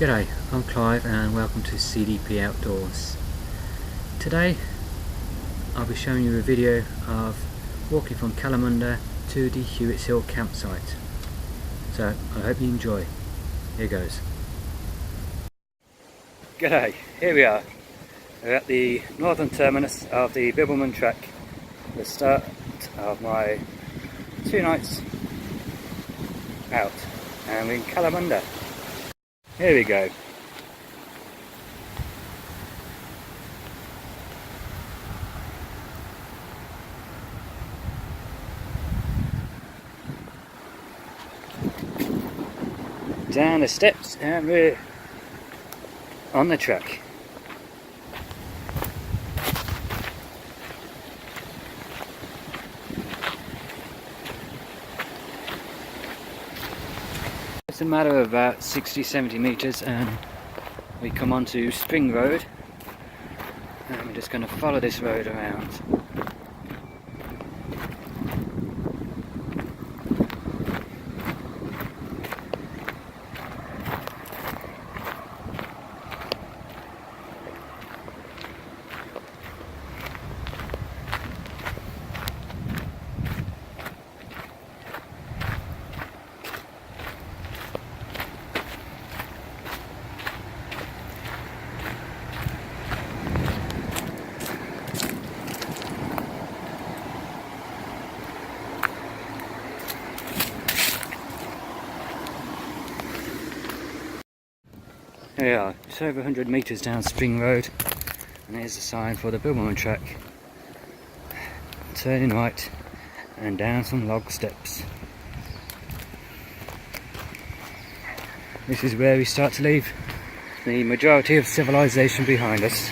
G'day, I'm Clive and welcome to CDP Outdoors. Today I'll be showing you a video of walking from Kalamunda to the Hewett Hill campsite. So I hope you enjoy. Here goes. G'day, here we are. We're at the northern terminus of the Bibbulmun track, the start of my 2 nights out, and we're in Kalamunda. Here we go. Down the steps and we're on the track. It's a matter of about 60-70 meters and we come onto Spring Road, and we're just going to follow this road around. Here we are, just over 100 metres down Spring Road, and here's the sign for the Bibbulmun track. Turning right and down some log steps. This is where we start to leave the majority of civilization behind us.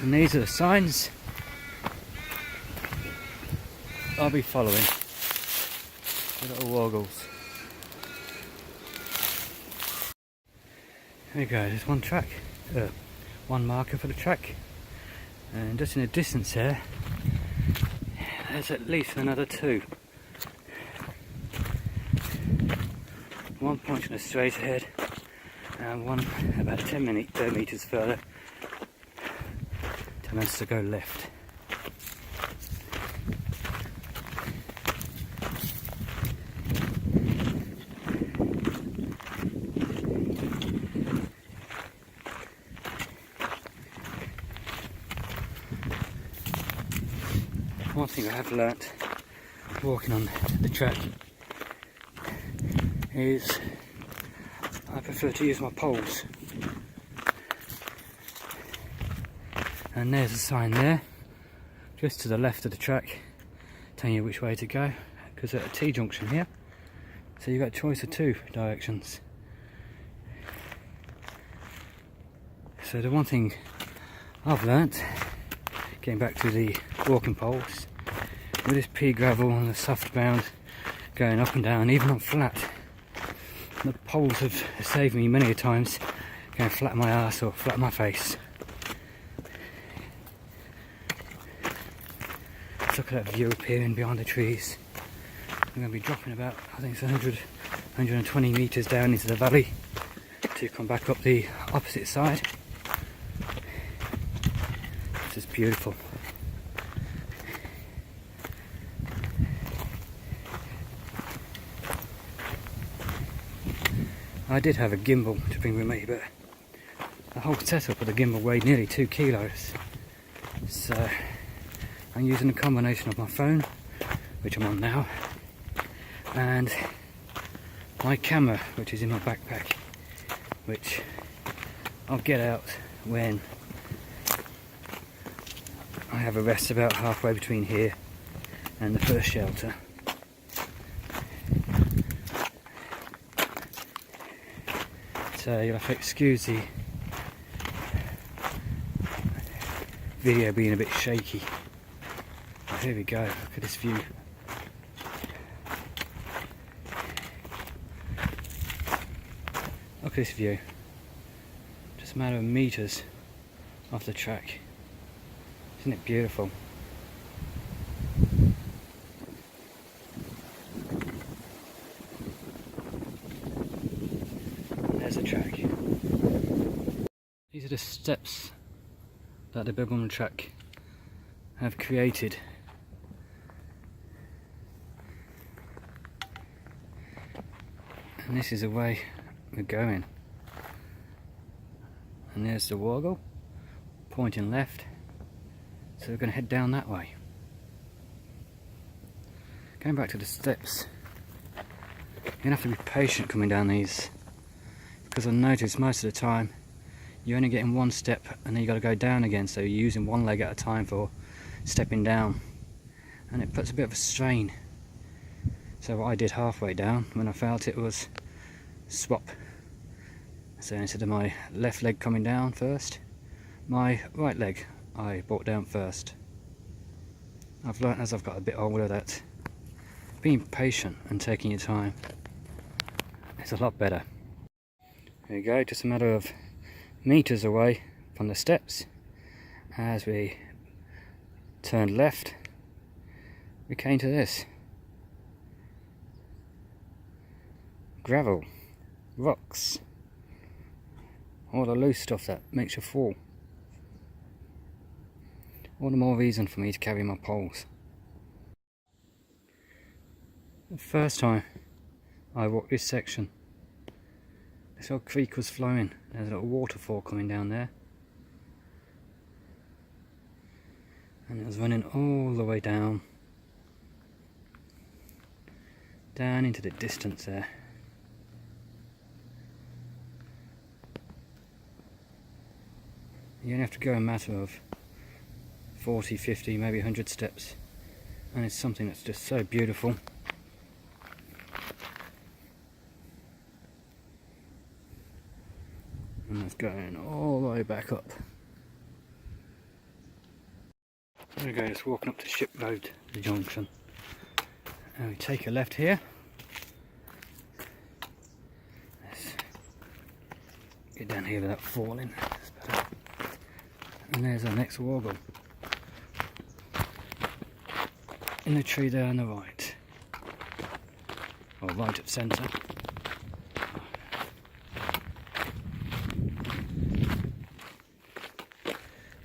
And these are the signs I'll be following. The little woggles. There we go, there's one track, one marker for the track, and just in the distance there, there's at least another 2. One pointing us straight ahead, and one about 10 metres further. Us to go left. One thing I have learnt walking on the track is I prefer to use my poles. And there's a sign there, just to the left of the track, telling you which way to go, because at a T-junction here, so you've got a choice of 2 directions. So the one thing I've learnt, getting back to the walking poles, with this pea gravel and the soft ground going up and down, even on flat, the poles have saved me many a times going flat on my arse or flat on my face. Look at that view appearing behind the trees. I'm going to be dropping about, I think it's 120 metres down into the valley to come back up the opposite side. This is beautiful. I did have a gimbal to bring with me, but the whole setup of the gimbal weighed nearly 2 kilos. So I'm using a combination of my phone, which I'm on now, and my camera, which is in my backpack, which I'll get out when I have a rest about halfway between here and the first shelter. So you'll have to excuse the video being a bit shaky. here we go, look at this view. Look at this view. Just a matter of meters off the track. Isn't it beautiful? There's the track. These are the steps that the Bibbulmun track have created. And this is the way we're going. And there's the woggle pointing left, so we're going to head down that way. Going back to the steps, you're going to have to be patient coming down these, because I noticed most of the time you're only getting one step and then you got to go down again, so you're using one leg at a time for stepping down, and it puts a bit of a strain. So what I did halfway down, when I felt it, was swap. So instead of my left leg coming down first, my right leg I brought down first. I've learnt as I've got a bit older that being patient and taking your time is a lot better. There you go, just a matter of meters away from the steps. As we turned left, we came to this. Gravel, rocks, all the loose stuff that makes you fall. All the more reason for me to carry my poles. The first time I walked this section, this old creek was flowing. There's a little waterfall coming down there, and it was running all the way down into the distance there. You only have to go a matter of 40, 50, maybe 100 steps, and it's something that's just so beautiful. And it's going all the way back up. There we go, just walking up to Ship Road, the Junction. And we take a left here. Let's get down here without falling. And there's our next woggle. In the tree there on the right. Or right at centre.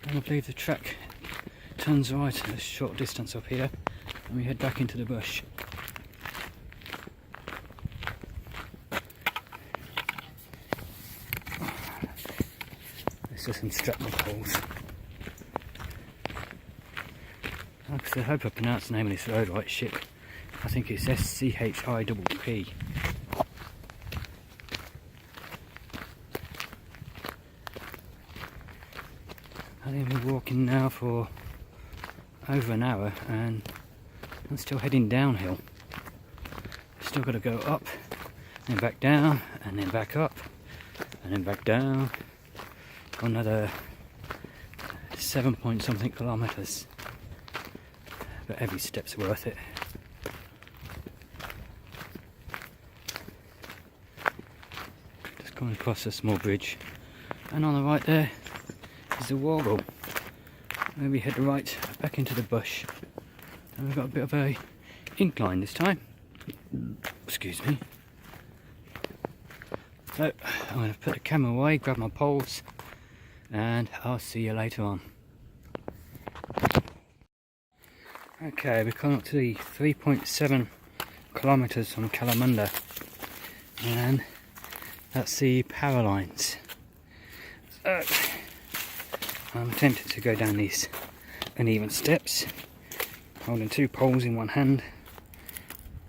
And I believe the track turns right a short distance up here, and we head back into the bush. Let's just unstrap my poles. I hope I pronounced the name of this road right, Ship. I think it's SCHIPP. I think we've been walking now for over an hour and I'm still heading downhill. Still got to go up, then back down, and then back up, and then back down for another 7 point something kilometres. But every step's worth it. Just going across a small bridge, and on the right there is the woggle. Maybe head right back into the bush, and we've got a bit of a incline this time. Excuse me. So I'm going to put the camera away, grab my poles, and I'll see you later on. Okay, we've come up to the 3.7 kilometres from Kalamunda, and that's the power lines. So I'm tempted to go down these uneven steps, holding two poles in one hand,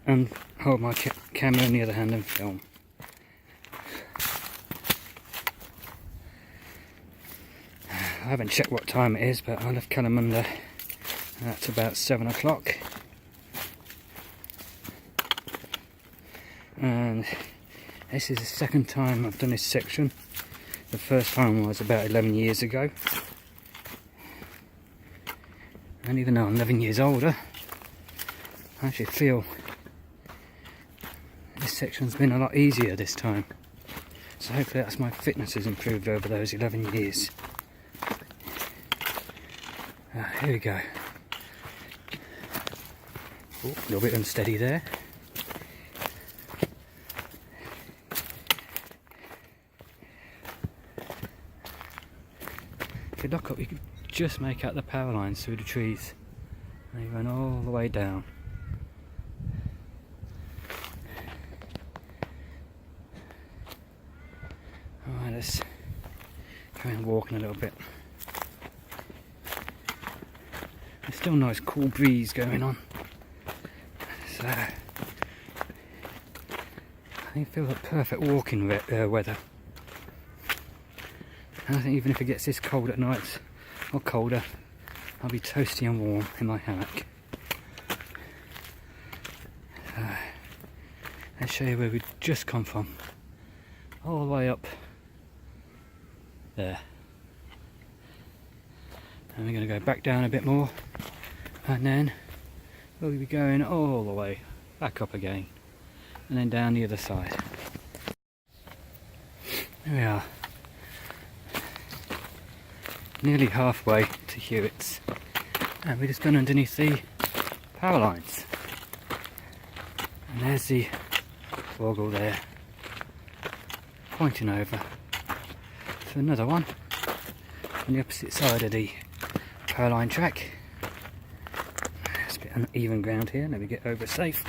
and hold my camera in the other hand and film. I haven't checked what time it is, but I left Kalamunda at about 7 o'clock, and this is the second time I've done this section. The first time was about 11 years ago, And even though I'm 11 years older, I actually feel this section's been a lot easier this time. So hopefully that's my fitness has improved over those 11 years. Here we go. Oh, a little bit unsteady there. If you look up, you can just make out the power lines through the trees. They run all the way down. Alright, let's carry on walking a little bit. There's still a nice cool breeze going on. So I think it feels like perfect walking weather. And I think even if it gets this cold at night, or colder, I'll be toasty and warm in my hammock. Let's show you where we've just come from. All the way up there. And we're going to go back down a bit more, and then we'll be going all the way back up again, and then down the other side. There we are. Nearly halfway to Hewett's, and we've just gone underneath the power lines. And there's the woggle there, pointing over to another one on the opposite side of the power line track. It's a bit uneven ground here, let me get over safe.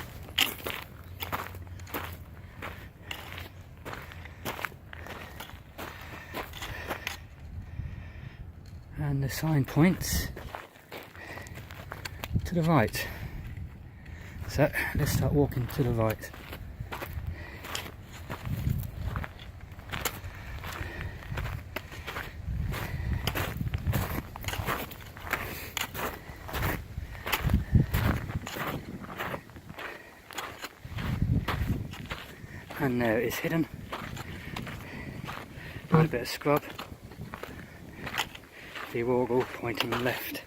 And the sign points to the right. So let's start walking to the right. And there it is hidden. A bit of scrub. The woggle pointing left.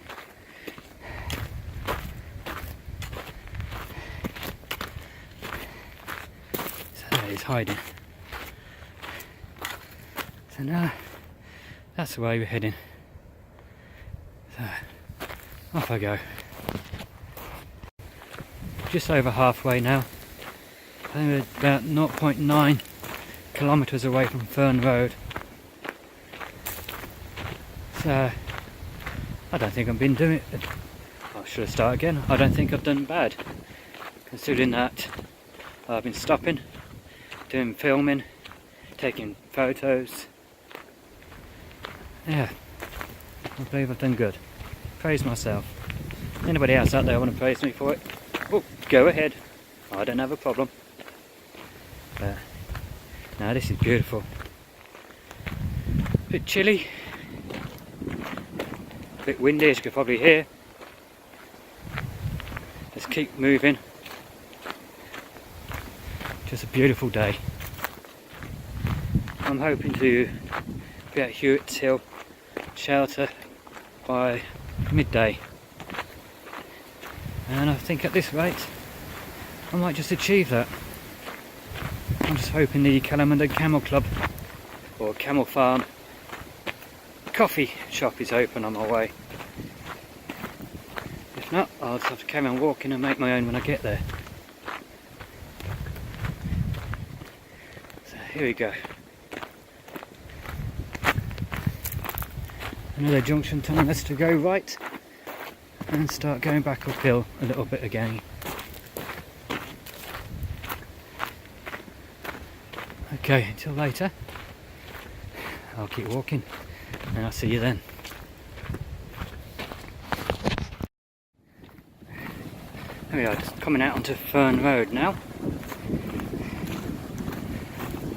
So there he's hiding. So now that's the way we're heading. So off I go. Just over halfway now. I think we're about 0.9 kilometres away from Fern Road. So I don't think I've been doing it. I should start again. I don't think I've done bad, considering that I've been stopping, doing filming, taking photos. Yeah, I believe I've done good. Praise myself. Anybody else out there want to praise me for it? Oh, go ahead. I don't have a problem. But now this is beautiful. A bit chilly. A bit windy, as you can probably hear. Let's keep moving. Just a beautiful day. I'm hoping to be at Hewett's Hill shelter by midday, and I think at this rate I might just achieve that. I'm just hoping the Kalamunda Camel Club or Camel Farm coffee shop is open on my way. If not, I'll just have to carry on walking and make my own when I get there. So here we go. Another junction telling us to go right and start going back uphill a little bit again. Okay, until later. I'll keep walking and I'll see you then. There we are, just coming out onto Fern Road now.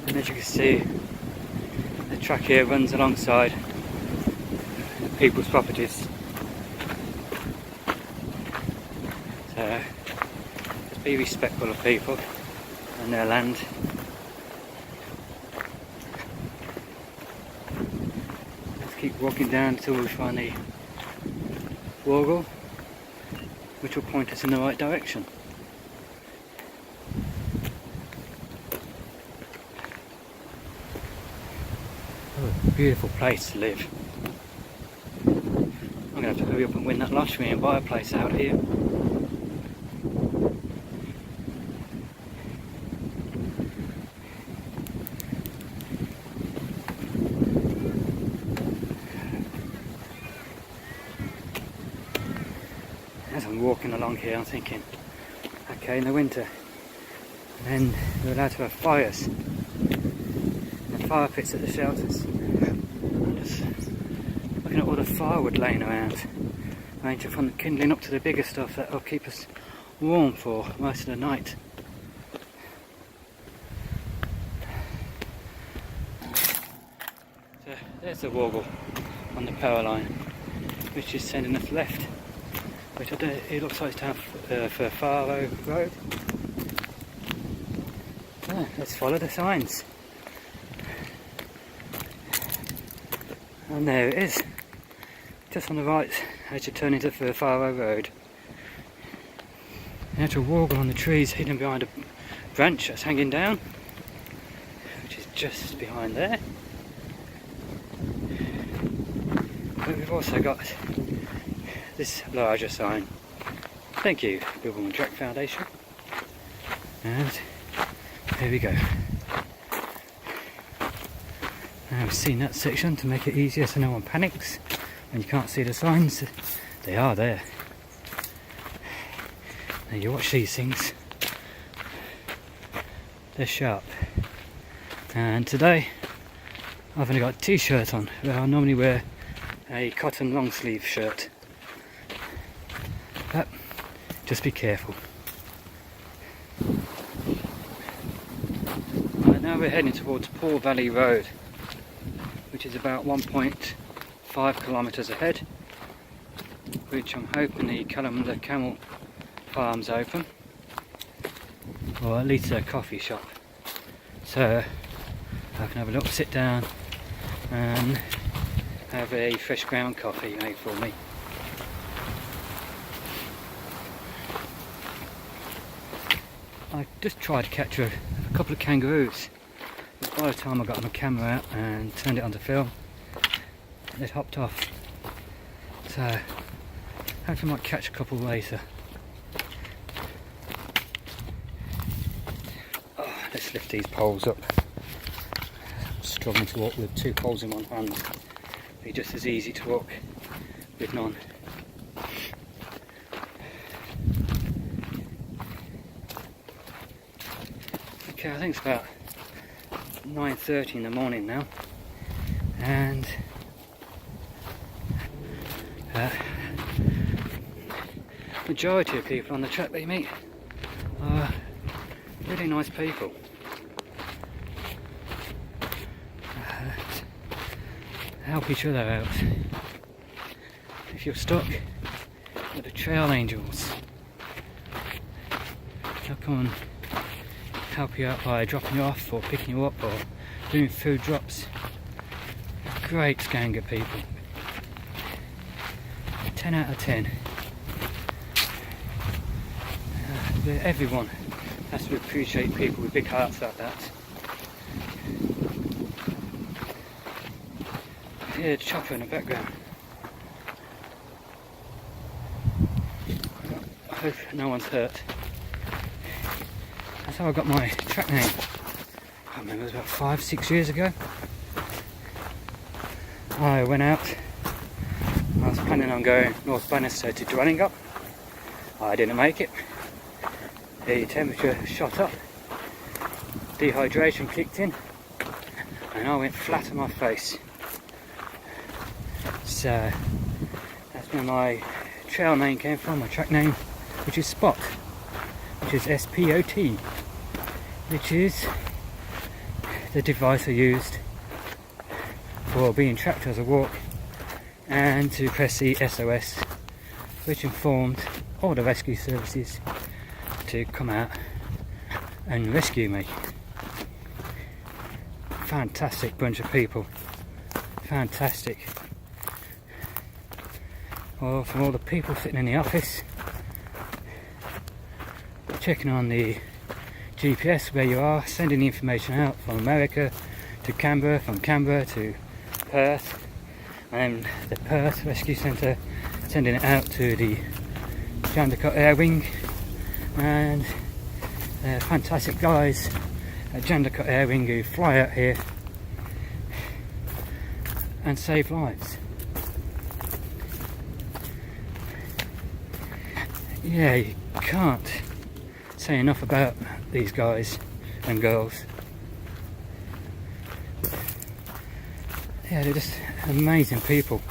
And as you can see, the track here runs alongside people's properties. So just be respectful of people and their land. Let's keep walking down until we find the woggle which will point us in the right direction. Oh, beautiful place to live. I'm going to have to hurry up and win that lottery and buy a place out here. As I'm walking along here, I'm thinking, okay, in the winter, and then we're allowed to have fires, and fire pits at the shelters. I'm just looking at all the firewood laying around, ranging from the kindling up to the bigger stuff that will keep us warm for most of the night. So there's the woggle on the power line, which is sending us left. Which I don't, it looks like it's down for Faro Road. So let's follow the signs. And there it is, just on the right as you turn into Faro Road. The actual woggle on the trees hidden behind a branch that's hanging down, which is just behind there. But we've also got this larger sign. Thank you, Bibbulmun Track Foundation. And here we go. Now we've seen that section to make it easier so no one panics when you can't see the signs. They are there. Now you watch these things. They're sharp. And today I've only got a t-shirt on, where I normally wear a cotton long sleeve shirt. But just be careful. Right, now we're heading towards Poor Valley Road, which is about 1.5 kilometres ahead, which I'm hoping the Kalamunda Camel Farm's open, or at least a coffee shop, so I can have a little sit down and have a fresh ground coffee made for me. I just tried to capture a couple of kangaroos, but by the time I got my camera out and turned it onto film, they'd hopped off. So hopefully I might catch a couple later. Oh, let's lift these poles up. I'm struggling to walk with two poles in one hand. It'd be just as easy to walk with none. Okay, I think it's about 9:30 in the morning now, and majority of people on the track that you meet are really nice people. Help each other out. If you're stuck with the trail angels, they'll come and help you out by dropping you off or picking you up or doing food drops. Great gang of people. 10 out of 10. Everyone has to appreciate people with big hearts like that. I hear a chopper in the background. I hope no one's hurt. That's how I got my track name. I remember it was about 5-6 years ago. I went out. I was planning on going North Bannister to Dwellingup. I didn't make it. The temperature shot up. Dehydration kicked in. And I went flat on my face. So that's where my trail name came from, my track name, which is Spot. Which is S-P-O-T, which is the device I used for being tracked as I walk, and to press the SOS, which informed all the rescue services to come out and rescue me. Fantastic bunch of people, fantastic. Well, from all the people sitting in the office, checking on the GPS where you are, sending the information out from America to Canberra, from Canberra to Perth, and the Perth Rescue Centre sending it out to the Jandakot Air Wing, and fantastic guys at Jandakot Air Wing who fly out here and save lives. Yeah, you can't say enough about these guys and girls. Yeah, they're just amazing people.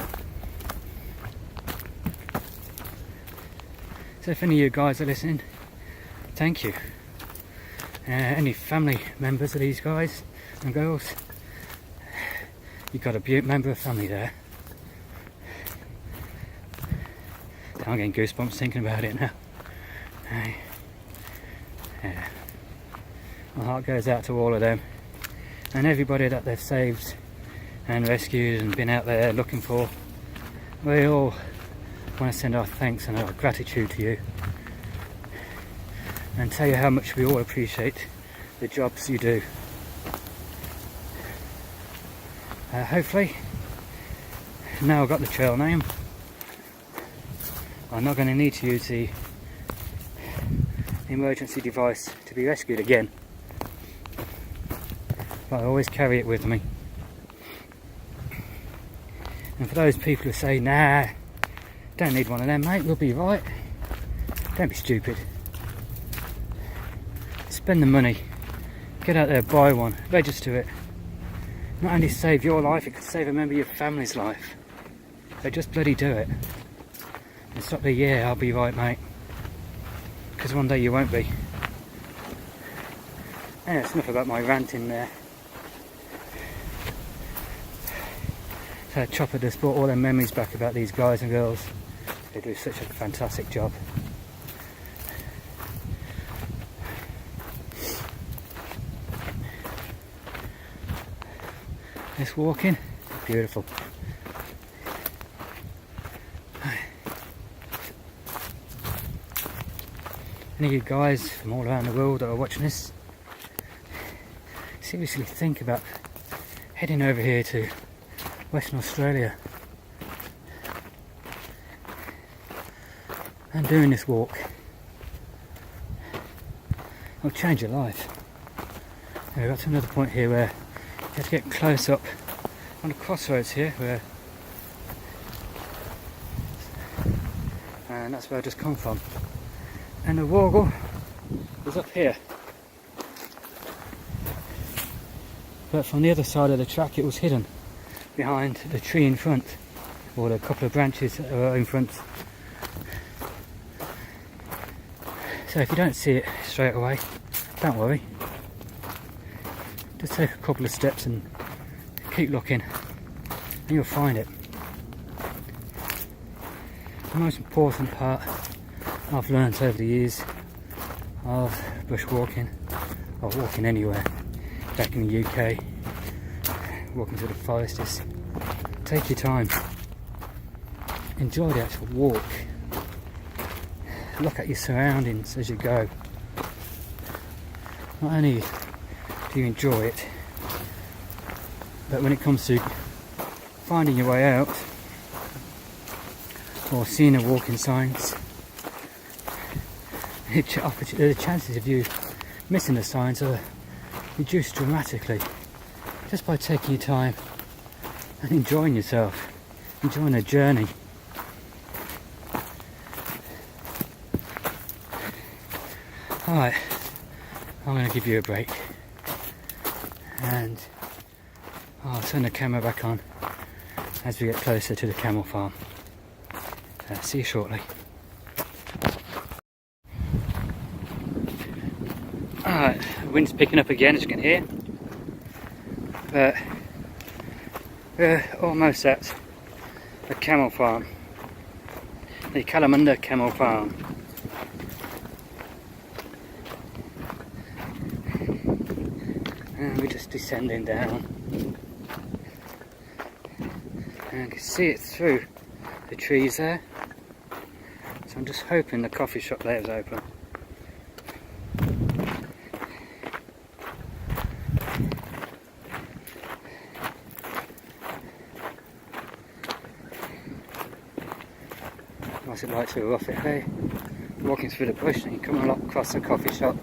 So if any of you guys are listening, thank you. Any family members of these guys and girls, you've got a member of family there. I'm getting goosebumps thinking about it now. Yeah. My heart goes out to all of them and everybody that they've saved and rescued and been out there looking for. We all want to send our thanks and our gratitude to you and tell you how much we all appreciate the jobs you do. Hopefully, now I've got the trail name, I'm not going to need to use the emergency device to be rescued again, but I always carry it with me. And for those people who say, nah, don't need one of them, mate, we'll be right, don't be stupid. Spend the money, get out there, buy one, register it. Not only save your life, it could save a member of your family's life. So just bloody do it. And stop the yeah, I'll be right, mate. Because one day you won't be. Yeah, it's enough about my ranting there. So Chopper just brought all their memories back about these guys and girls. They do such a fantastic job. This walking, beautiful. Any of you guys from all around the world that are watching this, seriously think about heading over here to Western Australia and doing this walk. It'll change your life. And we've got to another point here where you have to get close up on the crossroads here, and that's where I just come from. And the wargle is up here. But from the other side of the track it was hidden behind the tree in front, or the couple of branches that are in front. So if you don't see it straight away, don't worry. Just take a couple of steps and keep looking and you'll find it. The most important part I've learnt over the years of bushwalking, or walking anywhere back in the UK, walking through the forest, is take your time, enjoy the actual walk, look at your surroundings as you go. Not only do you enjoy it, but when it comes to finding your way out or seeing the walking signs, the chances of you missing the signs are reduced dramatically just by taking your time and enjoying yourself, enjoying the journey. Alright, I'm going to give you a break and I'll turn the camera back on as we get closer to the Camel Farm. See you shortly. Alright, the wind's picking up again, as you can hear, but we're almost at the Camel Farm, the Kalamunda Camel Farm. And we're just descending down, and I can see it through the trees there, so I'm just hoping the coffee shop there is open. too rough it, hey? Walking through the bush and you come across a coffee shop.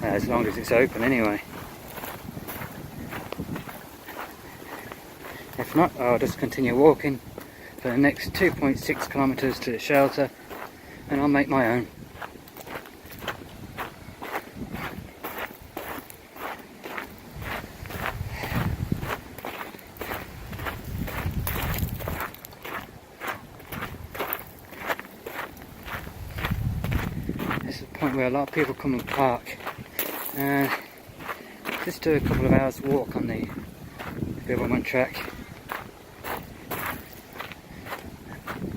As long as it's open anyway. If not, I'll just continue walking for the next 2.6 kilometres to the shelter and I'll make my own. This is the point where a lot of people come and park and just do a couple of hours walk on the Bibbulmun track.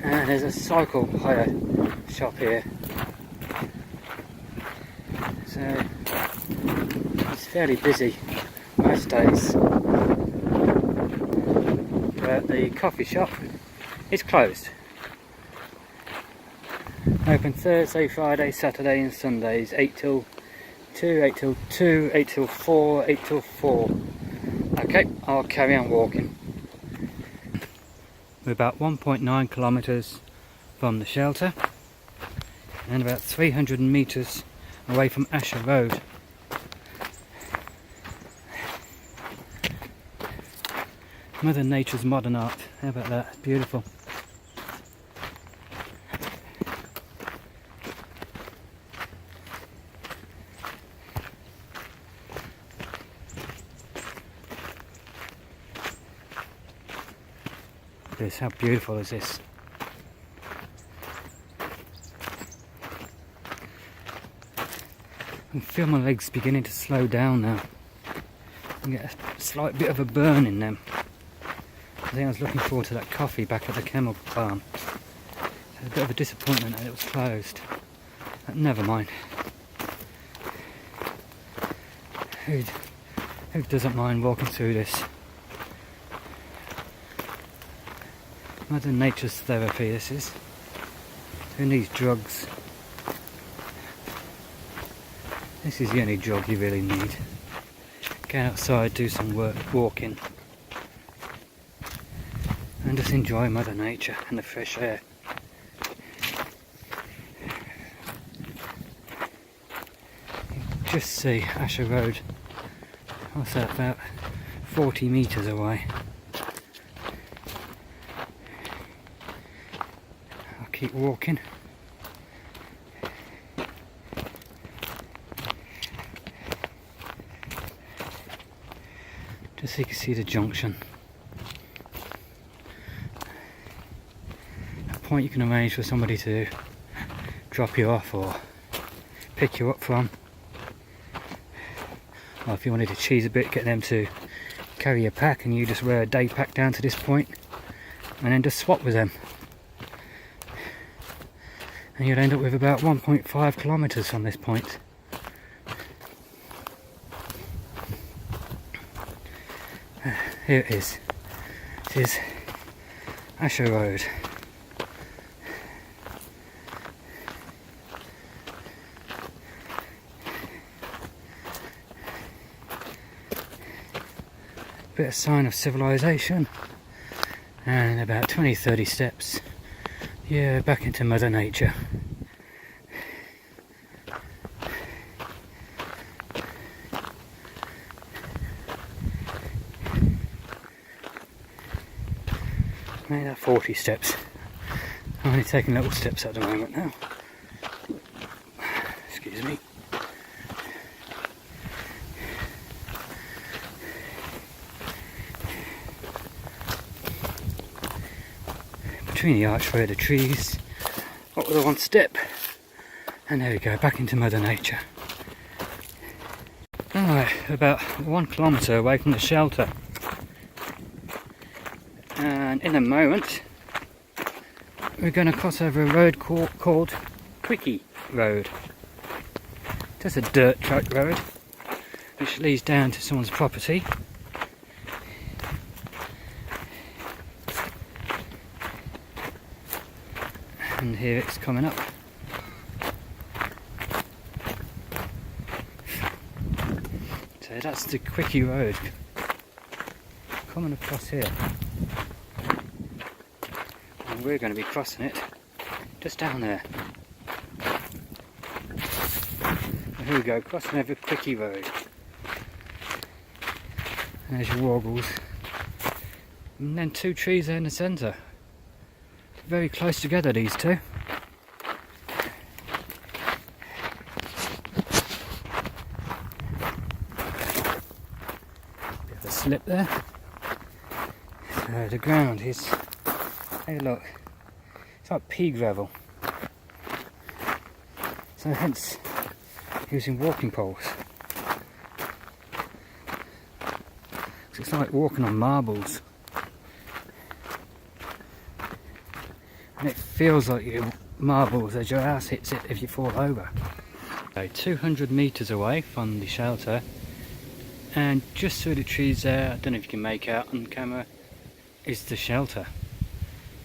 And there's a cycle hire shop here, so it's fairly busy most days, but the coffee shop is closed. Open Thursday, Friday, Saturday and Sundays, 8 till 2, 8 till 2, 8 till 4, 8 till 4. Okay, I'll carry on walking. We're about 1.9 kilometres from the shelter and about 300 metres away from Asher Road. Mother Nature's modern art, how about that? Beautiful. How beautiful is this? I can feel my legs beginning to slow down now. I get a slight bit of a burn in them. I think I was looking forward to that coffee back at the Camel Farm. So a bit of a disappointment that it was closed. But never mind. Who doesn't mind walking through this? Mother Nature's therapy, this is. Who needs drugs? This is the only drug you really need. Get outside, do some work, walking. And just enjoy Mother Nature and the fresh air. Just see Asher Road. What's that, about 40 metres away. Keep walking. Just so you can see the junction. A point you can arrange for somebody to drop you off or pick you up from. Or if you wanted to cheese a bit, get them to carry your pack and you just wear a day pack down to this point and then just swap with them. And you'll end up with about 1.5 kilometres from this point. Here it is. It is Asher Road. Bit of sign of civilization. And about 20-30 steps. Yeah, back into Mother Nature. Made that 40 steps. I'm only taking little steps at the moment now. Excuse me. Between the archway of the trees, up with a one step, and there we go, back into Mother Nature. Alright, about 1 kilometre away from the shelter, and in a moment we're going to cross over a road called Quickie Road. Just a dirt track road which leads down to someone's property. And here it's coming up. So that's the Quickie Road coming across here. and we're going to be crossing it just down there. And here we go, crossing over Quickie Road. And there's your Woggles. And then two trees there in the centre. Very close together, these two. Bit of a slip there. So the ground is, hey look, it's like pea gravel. So hence using walking poles. It's like walking on marbles. And it feels like you're marbles as your ass hits it if you fall over. So 200 metres away from the shelter, and just through the trees there, I don't know if you can make out on camera, is the shelter.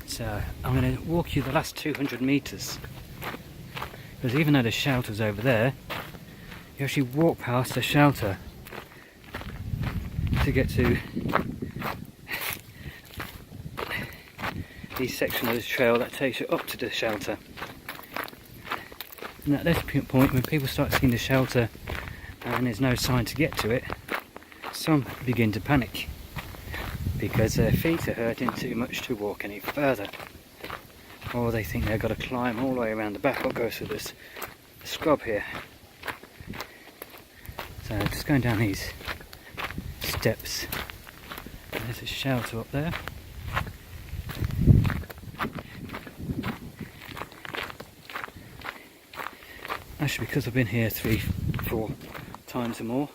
So I'm going to walk you the last 200 metres, because even though the shelter's over there, you actually walk past the shelter to get to the section of the trail that takes you up to the shelter. And at this point, when people start seeing the shelter and there's no sign to get to it, some begin to panic because their feet are hurting too much to walk any further, or they think they've got to climb all the way around the back or go through this scrub here. So just going down these steps, there's a shelter up there. Actually, because I've been here 3-4 times or more,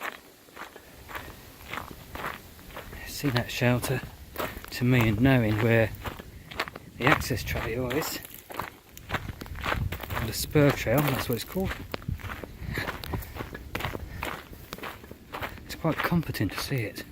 seeing that shelter to me and knowing where the access trail is, or the spur trail, that's what it's called, it's quite comforting to see it.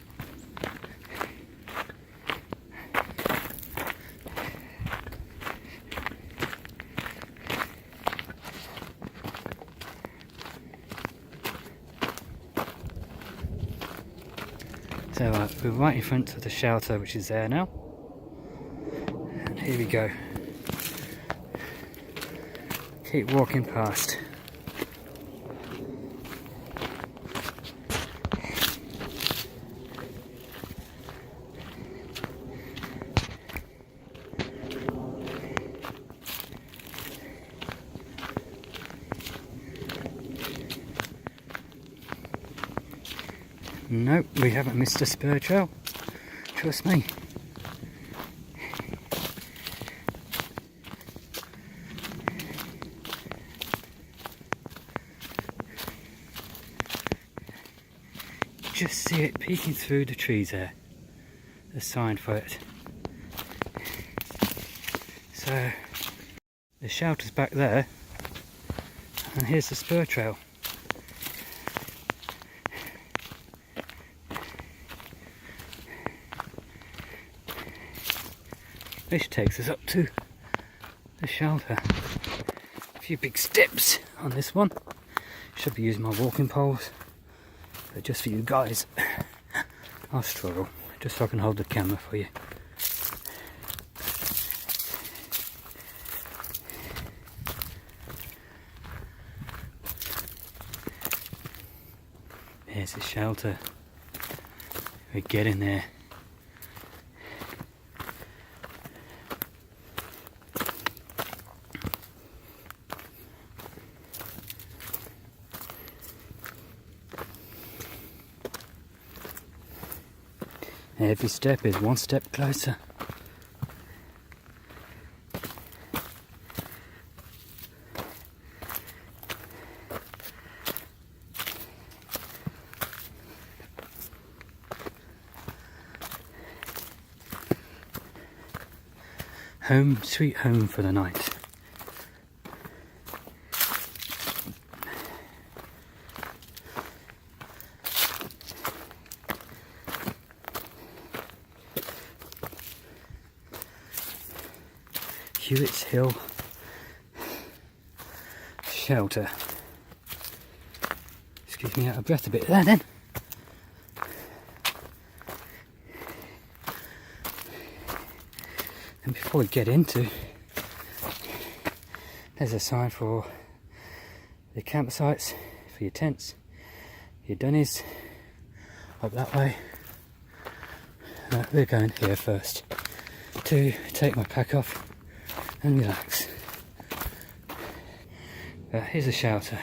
So we're right in front of the shelter, which is there now, and here we go. Keep walking past. Nope, we haven't missed a spur trail, trust me. Just see it peeking through the trees there, the sign for it. So the shelter's back there, and here's the spur trail. This takes us up to the shelter. A few big steps on this one. Should be using my walking poles, but just for you guys, I'll struggle, just so I can hold the camera for you. There's the shelter. We get in there. Every step is one step closer. Home, sweet home for the night. Hewett's Hill Shelter. Excuse me, out of breath a bit there then. And before we get into, there's a sign for the campsites for your tents, your dunnies, up that way. We're going here first to take my pack off and relax. Here's a shelter.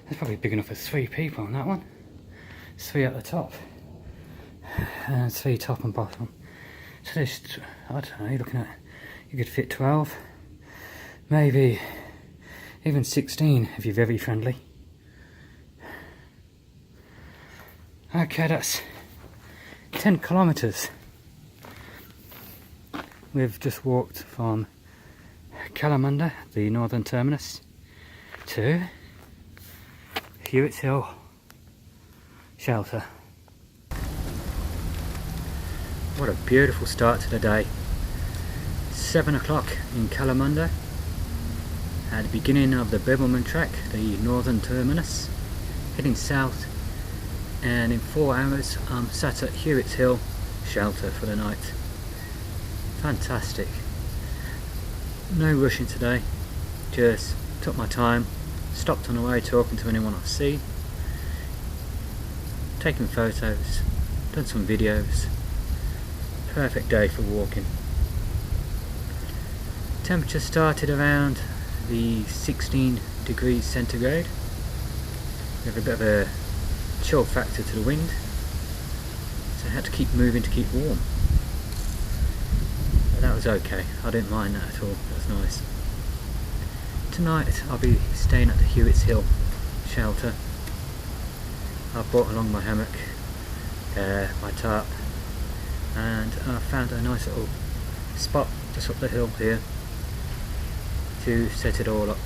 It's probably big enough for 3 people on that one. 3 at the top and 3 top and bottom. So there's, I don't know, you're looking at, you could fit 12, maybe even 16 if you're very friendly. Okay, that's 10 kilometers. We've just walked from Kalamunda, the northern terminus, to Hewett Hill shelter. What a beautiful start to the day. 7 o'clock in Kalamunda, at the beginning of the Bibbulmun track, the northern terminus, heading south, and in 4 hours I'm sat at Hewett Hill shelter for the night. Fantastic. No rushing today, just took my time, stopped on the way talking to anyone I see, taking photos, done some videos. Perfect day for walking. Temperature started around the 16 degrees centigrade. We have a bit of a chill factor to the wind, so I had to keep moving to keep warm. But that was okay, I didn't mind that at all, that was nice. Tonight I'll be staying at the Hewett Hill shelter. I've brought along my hammock, my tarp, and I found a nice little spot just up the hill here to set it all up.